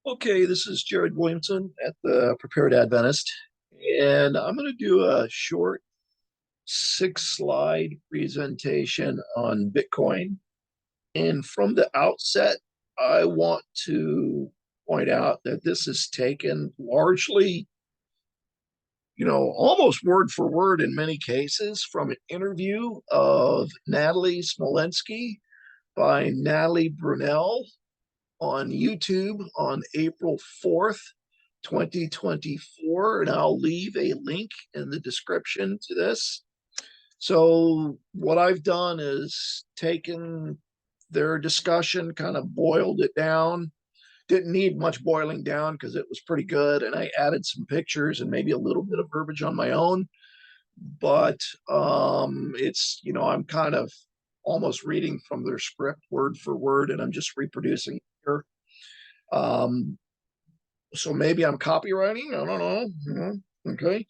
Okay, this is Jared Williamson at the Prepared Adventist, and I'm going to do a short 6 slide presentation on Bitcoin. And from the outset, I want to point out that this is taken largely, almost word for word in many cases from an interview of Natalie Smolenski by Natalie Brunell on YouTube on April 4th, 2024. And I'll leave a link in the description to this. So, what I've done is taken their discussion, kind of boiled it down. Didn't need much boiling down because it was pretty good. And I added some pictures and maybe a little bit of verbiage on my own. But I'm kind of almost reading from their script word for word, and I'm just reproducing here. Um, so maybe I'm copywriting. I don't know. Okay.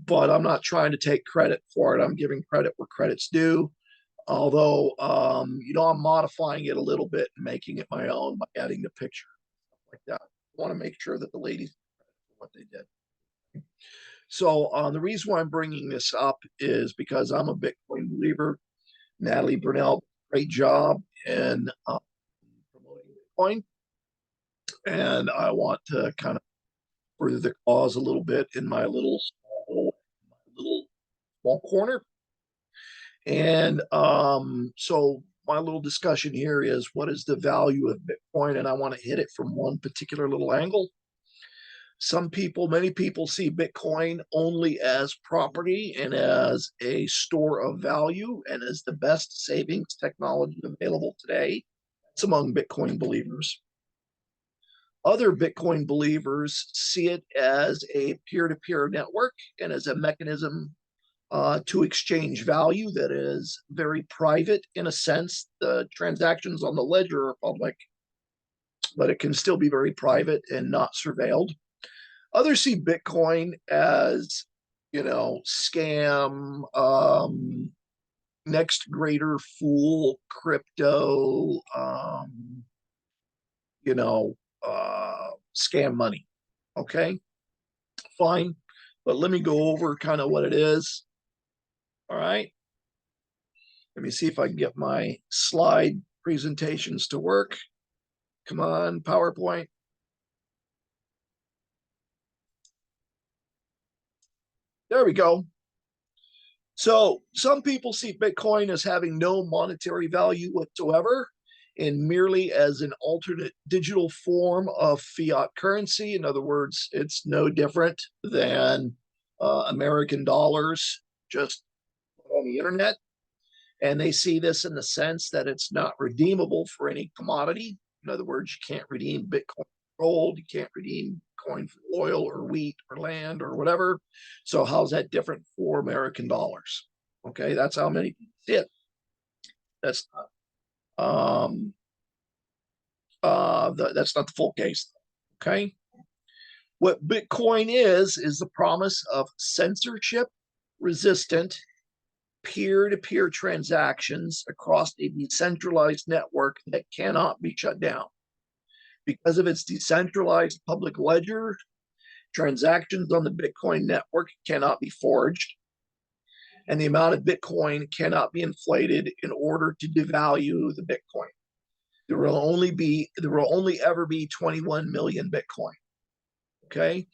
But I'm not trying to take credit for it. I'm giving credit where credit's due. Although, I'm modifying it a little bit and making it my own by adding the picture like that. I want to make sure that the ladies what they did. So the reason why I'm bringing this up is because I'm a Bitcoin believer. Natalie Brunell, great job in promoting Bitcoin. And I want to kind of further the cause a little bit in my little small corner. And so my little discussion here is what is the value of Bitcoin? And I want to hit it from one particular little angle. Many people see Bitcoin only as property and as a store of value and as the best savings technology available today. It's among Bitcoin believers. Other Bitcoin believers see it as a peer-to-peer network and as a mechanism to exchange value that is very private in a sense. The transactions on the ledger are public, but it can still be very private and not surveilled. Others see Bitcoin as, scam, next greater fool, crypto, scam money. Okay, fine. But let me go over kind of what it is. All right. Let me see if I can get my slide presentations to work. Come on, PowerPoint. There we go. So some people see Bitcoin as having no monetary value whatsoever and merely as an alternate digital form of fiat currency. In other words, it's no different than American dollars, just on the internet. And they see this in the sense that it's not redeemable for any commodity. In other words, you can't redeem Bitcoin for gold, you can't redeem coin for oil or wheat or land or whatever. So how's that different for American dollars? Okay, that's how many people see it. That's that's not the full case. Okay, what Bitcoin is the promise of censorship resistant peer-to-peer transactions across a decentralized network that cannot be shut down. Because of its decentralized public ledger, transactions on the Bitcoin network cannot be forged, and the amount of Bitcoin cannot be inflated in order to devalue the Bitcoin. There will only ever be 21 million Bitcoin. Okay.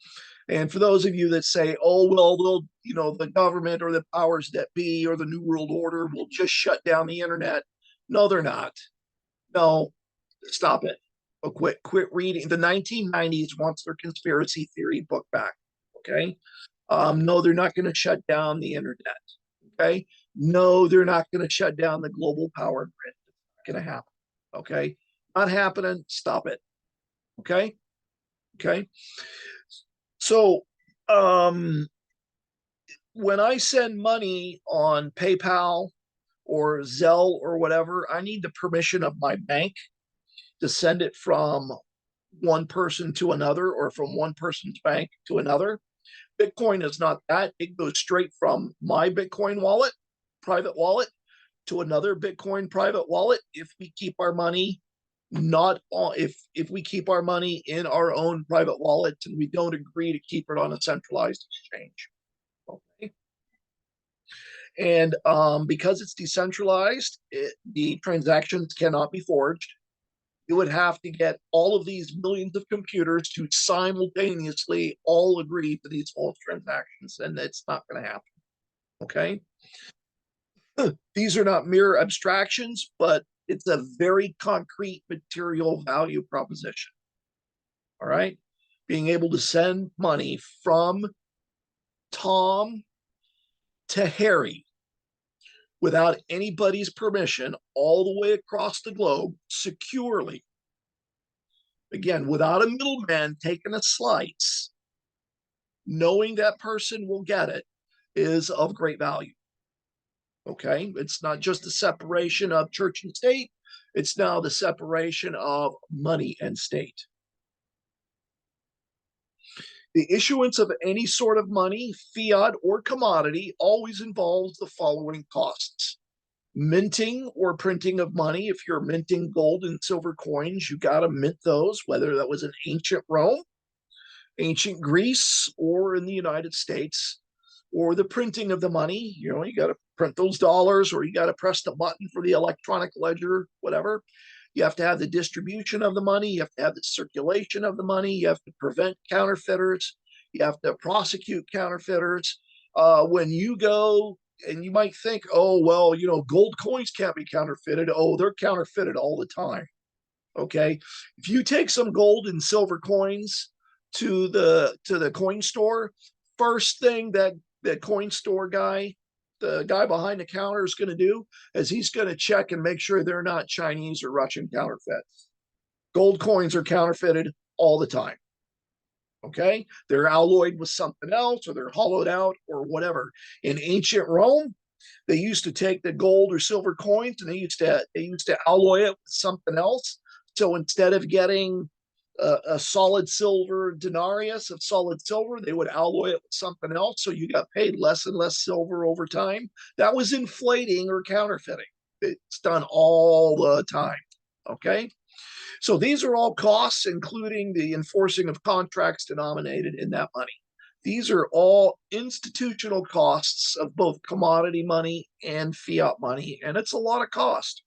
And for those of you that say, oh, well, the government or the powers that be or the New World Order will just shut down the internet. No, they're not. No, stop it. Oh, quit reading. The 1990s wants their conspiracy theory book back. Okay. No, they're not going to shut down the internet. Okay. No, they're not going to shut down the global power grid. It's not going to happen. Okay. Not happening. Stop it. Okay. Okay. So, when I send money on PayPal or Zelle or whatever, I need the permission of my bank to send it from one person to another or from one person's bank to another. Bitcoin is not that. It goes straight from my Bitcoin wallet, private wallet, to another Bitcoin private wallet if we keep our money, not all, if we keep our money in our own private wallet and we don't agree to keep it on a centralized exchange. Okay. And because it's decentralized, the transactions cannot be forged. You would have to get all of these millions of computers to simultaneously all agree to these false transactions, and it's not going to happen. Okay. These are not mere abstractions, but it's a very concrete material value proposition. All right. Being able to send money from Tom to Harry without anybody's permission all the way across the globe securely. Again, without a middleman taking a slice, knowing that person will get it is of great value. Okay. It's not just the separation of church and state, it's now the separation of money and state. The issuance of any sort of money, fiat or commodity, always involves the following costs. Minting or printing of money. If you're minting gold and silver coins, you got to mint those, whether that was in ancient Rome, ancient Greece, or in the United States, or the printing of the money. You know, you got to print those dollars, or you got to press the button for the electronic ledger, whatever. You have to have the distribution of the money. You have to have the circulation of the money. You have to prevent counterfeiters. You have to prosecute counterfeiters. When you go, and you might think, oh, well, you know, gold coins can't be counterfeited. Oh, they're counterfeited all the time. Okay. If you take some gold and silver coins to the coin store, first thing that the coin store guy, the guy behind the counter, is going to do is he's going to check and make sure they're not Chinese or Russian counterfeits. Gold coins are counterfeited all the time. Okay. They're alloyed with something else, or they're hollowed out or whatever. In ancient Rome, they used to take the gold or silver coins and they used to alloy it with something else. So instead of getting a solid silver denarius of solid silver, they would alloy it with something else. So you got paid less and less silver over time. That was inflating or counterfeiting. It's done all the time. Okay. So these are all costs, including the enforcing of contracts denominated in that money. These are all institutional costs of both commodity money and fiat money, and it's a lot of cost.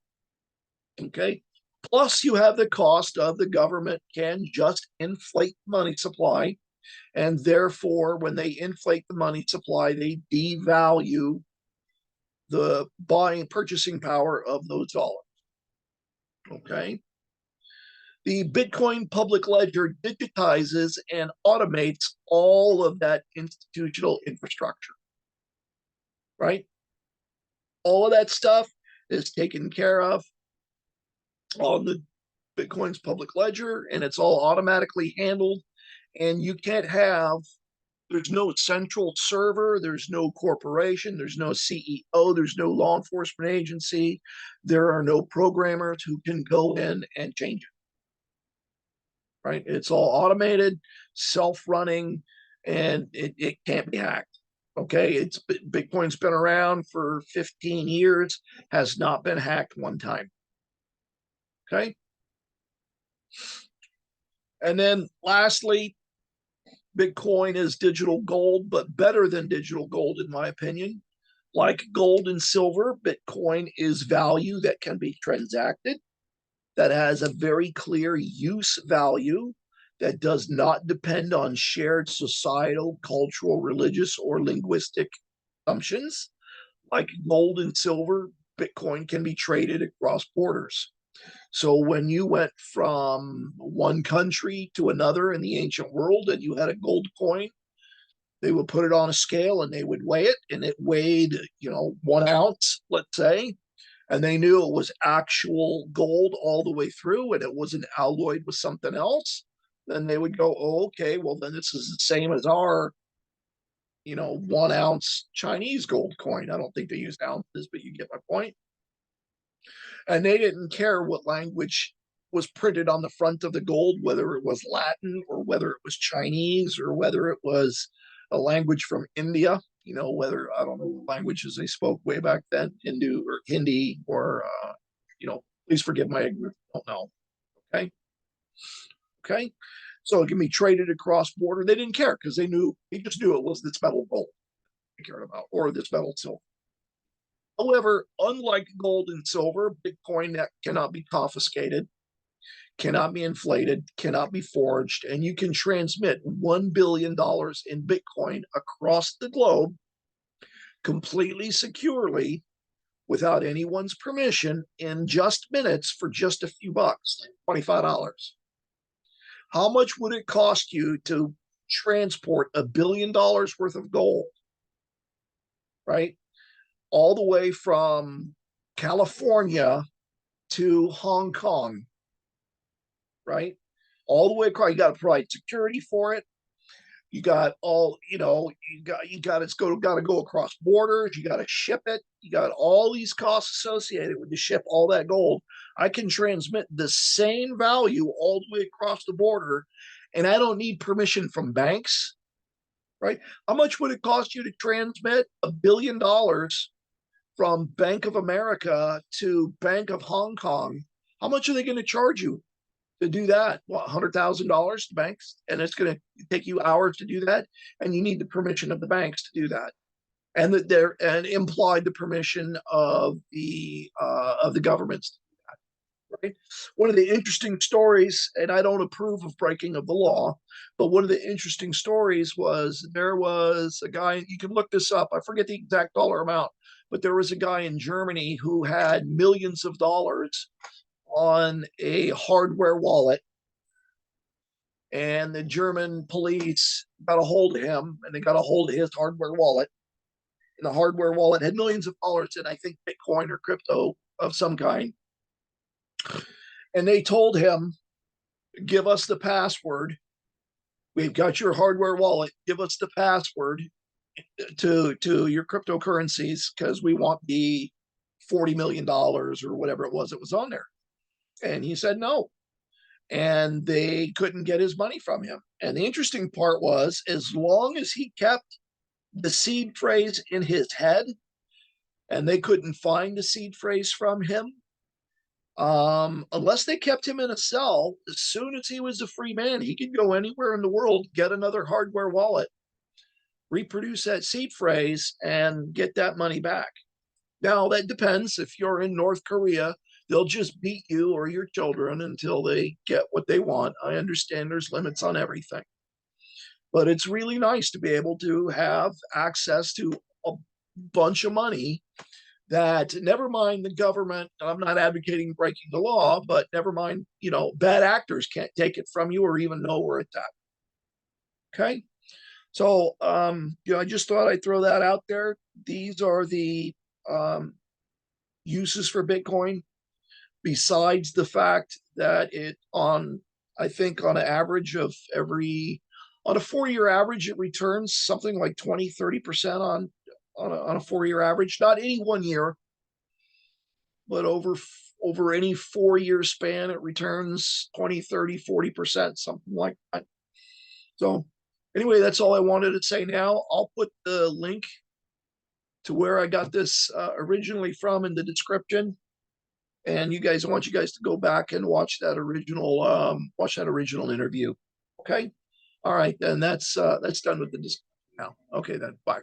Okay. Plus, you have the cost of the government can just inflate money supply, and therefore, when they inflate the money supply, they devalue the purchasing power of those dollars. Okay. The Bitcoin public ledger digitizes and automates all of that institutional infrastructure, right? All of that stuff is taken care of on the Bitcoin's public ledger, and it's all automatically handled. And you can't have, there's no central server, there's no corporation, there's no CEO, there's no law enforcement agency, there are no programmers who can go in and change it. Right? It's all automated, self-running, and it can't be hacked. Okay. Bitcoin's been around for 15 years, has not been hacked one time. Okay. And then lastly, Bitcoin is digital gold, but better than digital gold, in my opinion. Like gold and silver, Bitcoin is value that can be transacted, that has a very clear use value, that does not depend on shared societal, cultural, religious, or linguistic assumptions. Like gold and silver, Bitcoin can be traded across borders. So when you went from one country to another in the ancient world and you had a gold coin, they would put it on a scale and they would weigh it, and it weighed, 1 ounce, let's say, and they knew it was actual gold all the way through and it wasn't alloyed with something else. Then they would go, oh, okay, well, then this is the same as our, 1 ounce Chinese gold coin. I don't think they used ounces, but you get my point. And they didn't care what language was printed on the front of the gold, whether it was Latin or whether it was Chinese or whether it was a language from India, whether, I don't know what languages they spoke way back then, Hindu or Hindi, or, please forgive my ignorance, I don't know. Okay. Okay. So it can be traded across border. They didn't care because they just knew it was this metal gold they cared about, or this metal silver. However, unlike gold and silver, Bitcoin that cannot be confiscated, cannot be inflated, cannot be forged, and you can transmit $1 billion in Bitcoin across the globe completely securely without anyone's permission in just minutes for just a few bucks, $25. How much would it cost you to transport $1 billion worth of gold, right? All the way from California to Hong Kong, right? All the way across. You got to provide security for it. You got all, you got it's got to go across borders. You got to ship it. You got all these costs associated with to ship all that gold. I can transmit the same value all the way across the border, and I don't need permission from banks, right? How much would it cost you to transmit $1 billion from Bank of America to Bank of Hong Kong? How much are they going to charge you to do that? What, $100,000 to banks? And it's going to take you hours to do that. And you need the permission of the banks to do that. And that they're and implied the permission of the governments. Right. One of the interesting stories, and I don't approve of breaking of the law, but one of the interesting stories was there was a guy, you can look this up, I forget the exact dollar amount, but there was a guy in Germany who had millions of dollars on a hardware wallet, and the German police got a hold of him, and they got a hold of his hardware wallet, and the hardware wallet had millions of dollars in, I think, Bitcoin or crypto of some kind. And they told him, give us the password. We've got your hardware wallet. Give us the password to your cryptocurrencies because we want the $40 million or whatever it was that was on there. And he said no. And they couldn't get his money from him. And the interesting part was, as long as he kept the seed phrase in his head and they couldn't find the seed phrase from him, unless they kept him in a cell, as soon as he was a free man, he could go anywhere in the world, get another hardware wallet, reproduce that seed phrase, and get that money back. Now, that depends. If you're in North Korea, they'll just beat you or your children until they get what they want. I understand there's limits on everything. But it's really nice to be able to have access to a bunch of money that, never mind the government, I'm not advocating breaking the law, but never mind, bad actors can't take it from you or even know where it's at. Okay. So, I just thought I'd throw that out there. These are the uses for Bitcoin, besides the fact that I think on an average of on a 4-year average, it returns something like 20-30% on a 4-year average, not any one year, but over any 4-year span, it returns 20, 30, 40%, something like that. So anyway, that's all I wanted to say now. I'll put the link to where I got this originally from in the description. And I want you guys to go back and watch that original interview. Okay. All right. Then that's done with the discussion now. Okay, then bye.